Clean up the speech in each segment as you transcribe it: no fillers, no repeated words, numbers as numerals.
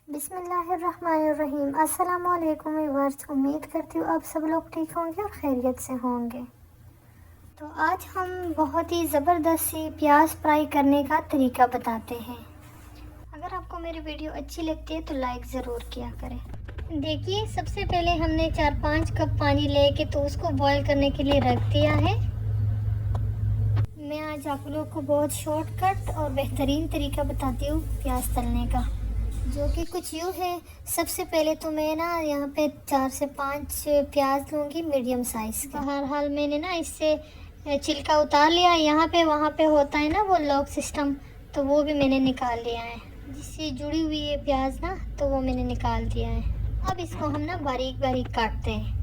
बिस्मिल्लाहिर्रहमानिर्रहीम। अस्सलामुअलैकुम व्यूअर्स, उम्मीद करती हूँ आप सब लोग ठीक होंगे और खैरियत से होंगे। तो आज हम बहुत ही ज़बरदस्त सी प्याज फ्राई करने का तरीका बताते हैं। अगर आपको मेरी वीडियो अच्छी लगती है तो लाइक ज़रूर किया करें। देखिए, सबसे पहले हमने 4-5 कप पानी लेके तो उसको बॉईल करने के लिए रख दिया है। मैं आज आप लोग को बहुत शॉर्टकट और बेहतरीन तरीका बताती हूँ प्याज तलने का, जो कि कुछ यूँ है। सबसे पहले तो मैं ना यहाँ पे 4 से 5 प्याज लूँगी मीडियम साइज़ का। बहरहाल मैंने ना इससे छिलका उतार लिया। यहाँ पे वहाँ पे होता है ना वो लॉक सिस्टम, तो वो भी मैंने निकाल लिया है। जिससे जुड़ी हुई है प्याज ना, तो वो मैंने निकाल दिया है। अब इसको हम ना बारीक बारीक काटते हैं,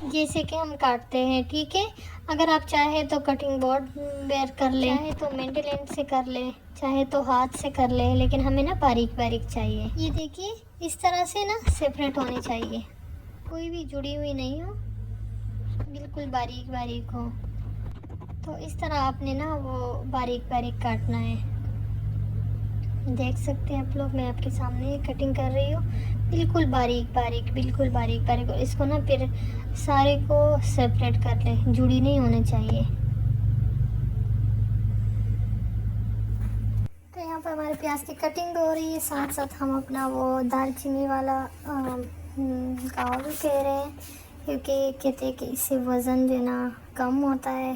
जैसे कि हम काटते हैं, ठीक है। अगर आप चाहे तो कटिंग बोर्ड बेयर कर ले, चाहे तो मेंडलेंड से कर ले, चाहे तो हाथ से कर ले, लेकिन हमें ना बारीक बारीक चाहिए। ये देखिए, इस तरह से ना सेपरेट होनी चाहिए, कोई भी जुड़ी हुई नहीं हो, बिल्कुल बारीक बारीक हो। तो इस तरह आपने ना वो बारीक बारीक काटना है। देख सकते हैं आप लोग, मैं आपके सामने कटिंग कर रही हूँ, बिल्कुल बारीक बारीक, बिल्कुल बारीक बारीक। इसको ना फिर सारे को सेपरेट कर ले, जुड़ी नहीं होनी चाहिए। तो यहाँ पर हमारे प्याज की कटिंग हो रही है, साथ साथ हम अपना वो दालचीनी वाला गाँव भी कह रहे हैं, क्योंकि कहते हैं कि इससे वज़न जो ना कम होता है।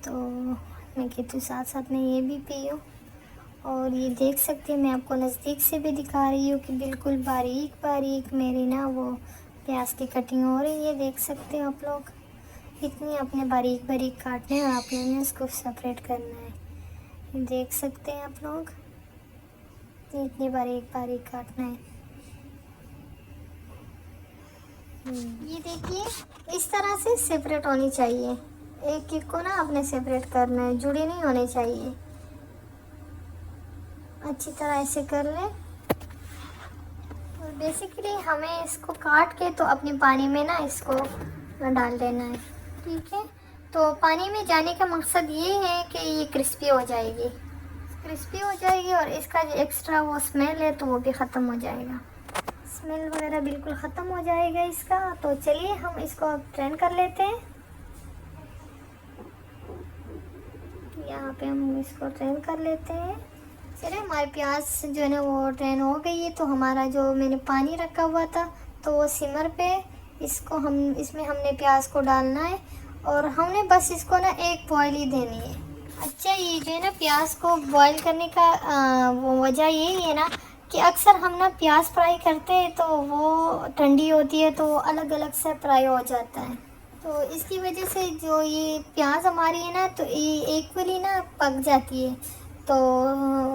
तो मैं कहती हूँ साथ साथ में ये भी पियो। और ये देख सकते हैं, मैं आपको नज़दीक से भी दिखा रही हूँ कि बिल्कुल बारीक बारीक मेरी ना वो प्याज की कटिंग हो रही है। देख सकते हैं आप लोग, इतनी आपने बारीक बारीक काटना है, आपने इसको सेपरेट करना है। देख सकते हैं आप लोग, इतनी बारीक बारीक काटना है। ये देखिए, इस तरह से सेपरेट होनी चाहिए। एक एक को ना आपने सेपरेट करना है, जुड़ी नहीं होनी चाहिए। अच्छी तरह ऐसे कर लें। और बेसिकली हमें इसको काट के तो अपने पानी में ना इसको डाल देना है, ठीक है। तो पानी में जाने का मकसद ये है कि ये क्रिस्पी हो जाएगी, क्रिस्पी हो जाएगी, और इसका जो एक्स्ट्रा वो स्मेल है तो वो भी ख़त्म हो जाएगा, स्मेल वगैरह बिल्कुल ख़त्म हो जाएगा इसका। तो चलिए हम इसको अब ट्रेन कर लेते हैं। यहाँ पे हम इसको ट्रेन कर लेते हैं। चलिए, हमारे प्याज जो है ना वो ट्रेन हो गई है। तो हमारा जो मैंने पानी रखा हुआ था तो वो सिमर पे, इसको हम इसमें हमने प्याज को डालना है, और हमने बस इसको ना एक बॉयल ही देनी है। अच्छा, ये जो है ना प्याज को बॉयल करने का वो वजह यही है ना कि अक्सर हम ना प्याज फ्राई करते हैं तो वो ठंडी होती है, तो अलग अलग से फ्राई हो जाता है। तो इसकी वजह से जो ये प्याज हमारी है ना, तो ये इक्वली ना पक जाती है, तो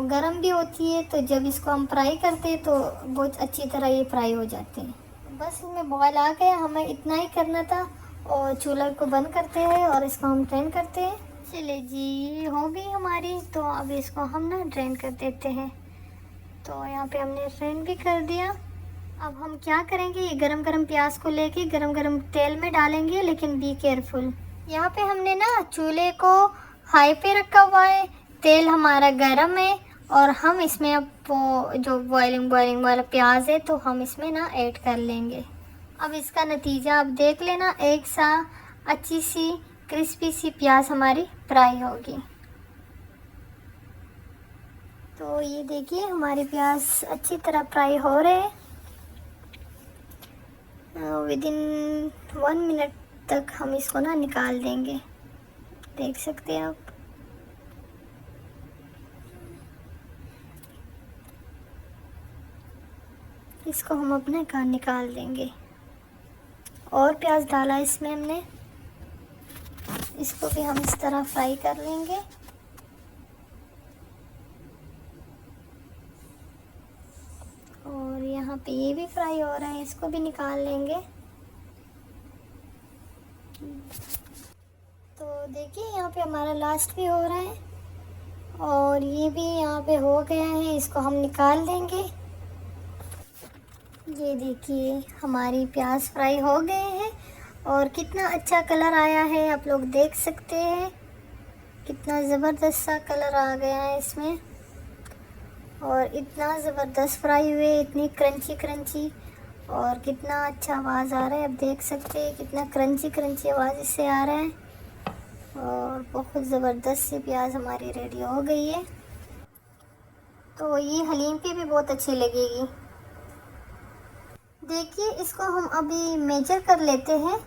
गरम भी होती है। तो जब इसको हम फ्राई करते हैं तो बहुत अच्छी तरह ये फ्राई हो जाते हैं। बस इसमें बॉयल आ गया, हमें इतना ही करना था। और चूल्हा को बंद करते हैं और इसको हम ड्रेन करते हैं। चलिए जी, ये हो गई हमारी। तो अब इसको हम ना ड्रेन कर देते हैं। तो यहाँ पे हमने ड्रेन भी कर दिया। अब हम क्या करेंगे, ये गरम गरम प्याज को लेके गरम गरम तेल में डालेंगे, लेकिन बी केयरफुल। यहाँ पे हमने ना चूल्हे को हाई पे रखा हुआ है, तेल हमारा गरम है, और हम इसमें अब वो जो बॉइलिंग वाला प्याज है तो हम इसमें ना ऐड कर लेंगे। अब इसका नतीजा आप देख लेना, एक सा अच्छी सी क्रिस्पी सी प्याज हमारी फ्राई होगी। तो ये देखिए, हमारे प्याज अच्छी तरह फ्राई हो रहे हैं। विदिन 1 मिनट तक हम इसको ना निकाल देंगे। देख सकते हैं आप। इसको हम अपने का निकाल देंगे। और प्याज डाला इसमें हमने, इसको भी हम इस तरह फ्राई कर लेंगे। और यहाँ पे ये भी फ्राई हो रहा है, इसको भी निकाल लेंगे। तो देखिए, यहाँ पे हमारा लास्ट भी हो रहा है, और ये भी यहाँ पे हो गया है, इसको हम निकाल देंगे। ये देखिए, हमारी प्याज फ्राई हो गए हैं, और कितना अच्छा कलर आया है, आप लोग देख सकते हैं। कितना ज़बरदस्त सा कलर आ गया है इसमें। और इतना ज़बरदस्त फ्राई हुए, इतनी क्रंची क्रंची, और कितना अच्छा आवाज़ आ रहा है। आप देख सकते हैं कितना क्रंची क्रंची आवाज़ इससे आ रहा है। और बहुत ज़बरदस्त सी प्याज हमारी रेडी हो गई है। तो ये हलीम पे भी बहुत अच्छी लगेगी। देखिए इसको हम अभी मेजर कर लेते हैं।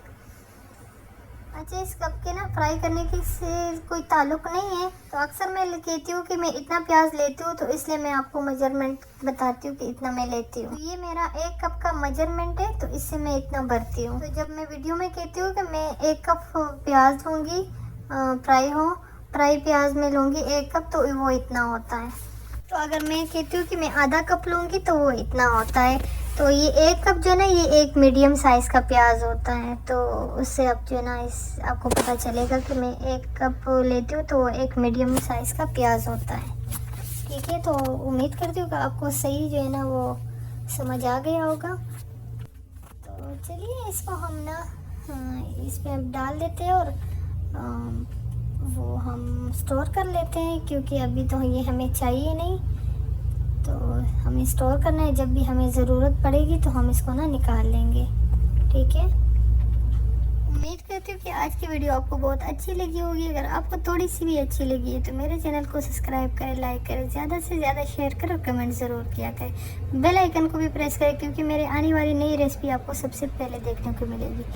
अच्छा, इस कप के ना फ्राई करने की से कोई ताल्लुक़ नहीं है। तो अक्सर मैं कहती हूँ कि मैं इतना प्याज लेती हूँ, तो इसलिए मैं आपको मेजरमेंट बताती हूँ कि इतना मैं लेती हूँ। तो ये मेरा 1 कप का मेजरमेंट है, तो इससे मैं इतना भरती हूँ। तो जब मैं वीडियो में कहती हूँ कि मैं 1 कप प्याज लूँगी, फ्राई प्याज में लूँगी 1 कप, तो वो इतना होता है। तो अगर मैं कहती हूँ कि मैं आधा कप लूँगी तो वो इतना होता है। तो ये 1 कप जो है ना, ये एक मीडियम साइज़ का प्याज होता है। तो उससे अब जो है ना इस आपको पता चलेगा कि मैं 1 कप लेती हूँ तो वो एक मीडियम साइज़ का प्याज होता है। ठीक है, तो उम्मीद करती हूँ कि आपको सही जो है ना वो समझ आ गया होगा। तो चलिए इसको हम ना इसमें अब डाल देते हैं और वो हम स्टोर कर लेते हैं, क्योंकि अभी तो ये हमें चाहिए नहीं। तो हमें स्टोर करना है, जब भी हमें ज़रूरत पड़ेगी तो हम इसको ना निकाल लेंगे। ठीक है, उम्मीद करती हूँ कि आज की वीडियो आपको बहुत अच्छी लगी होगी। अगर आपको थोड़ी सी भी अच्छी लगी है तो मेरे चैनल को सब्सक्राइब करें, लाइक करें, ज़्यादा से ज़्यादा शेयर करें और कमेंट ज़रूर किया करें। बेल आइकन को भी प्रेस करें, क्योंकि मेरे आने वाली नई रेसिपी आपको सबसे पहले देखने को मिलेगी।